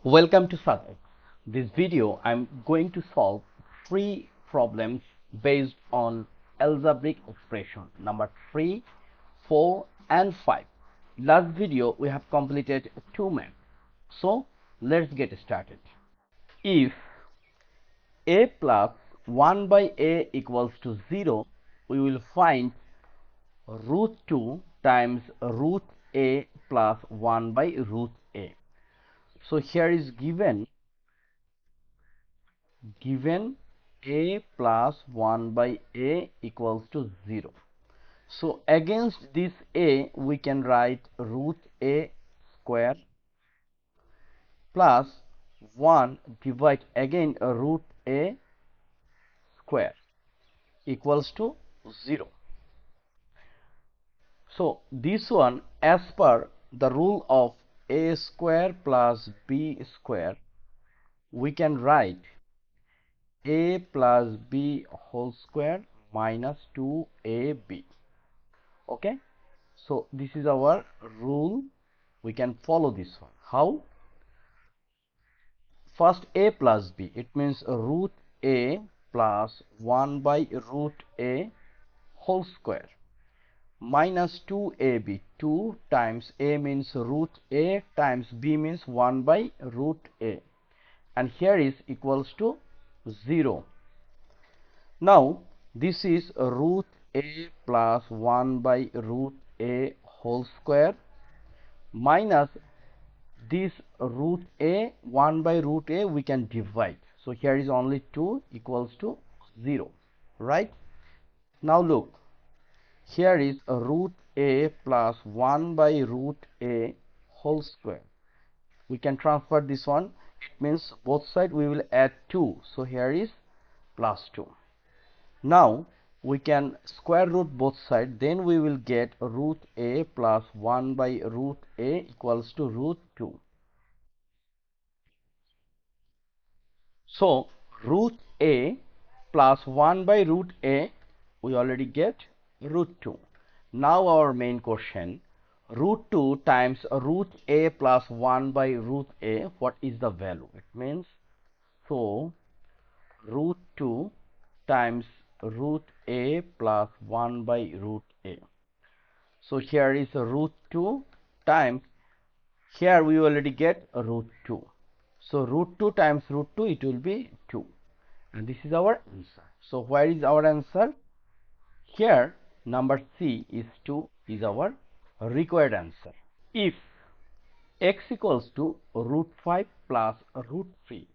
Welcome to SaadX. This video I'm going to solve 3 problems based on algebraic expression number 3, 4 and 5. Last video we have completed 2 maths. So let's get started. If a plus 1 by a equals to 0, we will find root 2 times root a plus 1 by root a. So here is given a plus 1 by a equals to 0. So against this a we can write root a square plus 1 divide again root a square equals to 0. So this one, as per the rule of a square plus b square, we can write a plus b whole square minus 2ab. Okay, so this is our rule. We can follow this one. How? First, a plus b, it means root a plus 1 by root a whole square minus 2ab. 2 times a means root a times b means 1 by root a, and here is equals to 0. Now this is root a plus 1 by root a whole square minus this root a 1 by root a we can divide. So here is only 2 equals to 0, right? Now look, here is a root a plus 1 by root a whole square. We can transfer this one. It means both sides we will add 2. So here is plus 2. Now we can square root both sides, then we will get root a plus 1 by root a equals to root 2. So root a plus 1 by root a, we already get root 2. Now our main question, root 2 times root a plus 1 by root a, what is the value? It means, so root 2 times root a plus 1 by root a. So here is a root 2 times, here we already get a root 2. So root 2 times root 2, it will be 2. And this is our answer. So where is our answer? Here number C is 2 is our required answer. If x equals to root 5 plus root 3,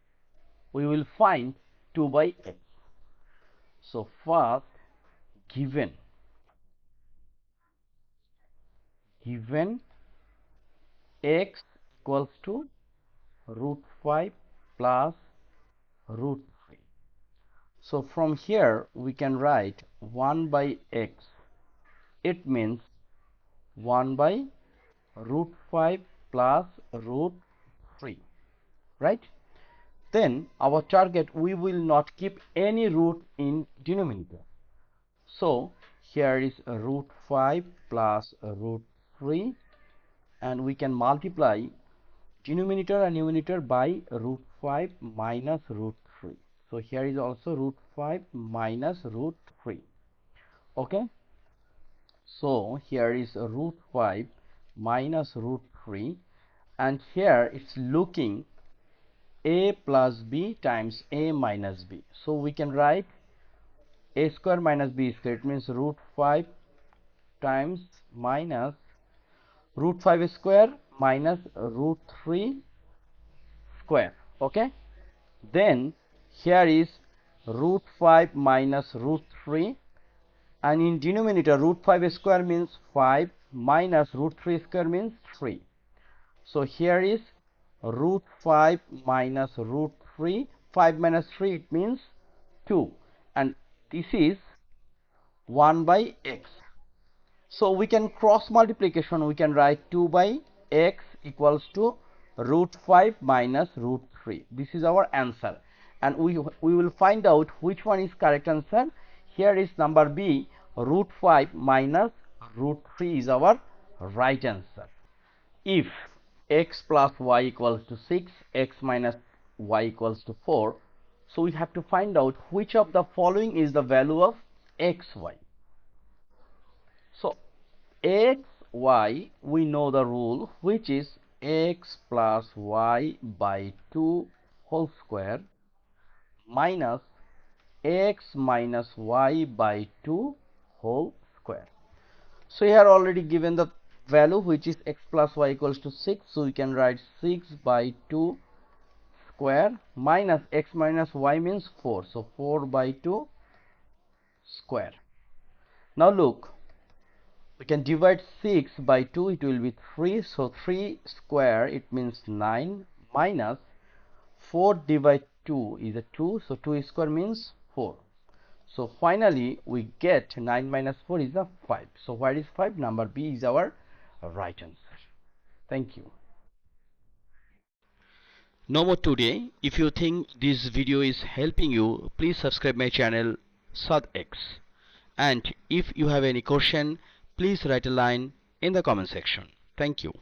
we will find 2 by x. So first, given x equals to root 5 plus root 3. So from here we can write 1 by x. It means 1 by root 5 plus root 3, right? Then our target, we will not keep any root in denominator. So here is a root 5 plus a root 3, and we can multiply denominator and numerator by root 5 minus root 3. So here is also root 5 minus root 3. Okay, so here is a root 5 minus root 3, and here it's looking a plus b times a minus b. So we can write a square minus b square. It means root 5 times minus root 5 square minus root 3 square. Okay, then here is root 5 minus root 3, and in denominator root 5 square means 5 minus root 3 square means 3. So here is root 5 minus root 3. 5 minus 3, it means 2, and this is 1 by x. So we can cross multiplication, we can write 2 by x equals to root 5 minus root 3. This is our answer, and we will find out which one is correct answer. Here is number B, root 5 minus root 3 is our right answer. If x plus y equals to 6, x minus y equals to 4. So we have to find out which of the following is the value of xy. So xy, we know the rule, which is x plus y by 2 whole square minus x minus y by 2 whole square. So here already given the value, which is x plus y equals to 6, so we can write 6 by 2 square minus x minus y means 4, so 4 by 2 square. Now look, we can divide 6 by 2, it will be 3, so 3 square, it means 9, minus 4 divided 2 is a 2, so 2 square means 4. So finally we get 9 minus 4 is a 5. So where is 5? Number B is our right answer. Thank you. No more today. If you think this video is helping you, please subscribe my channel SaadX. And if you have any question, please write a line in the comment section. Thank you.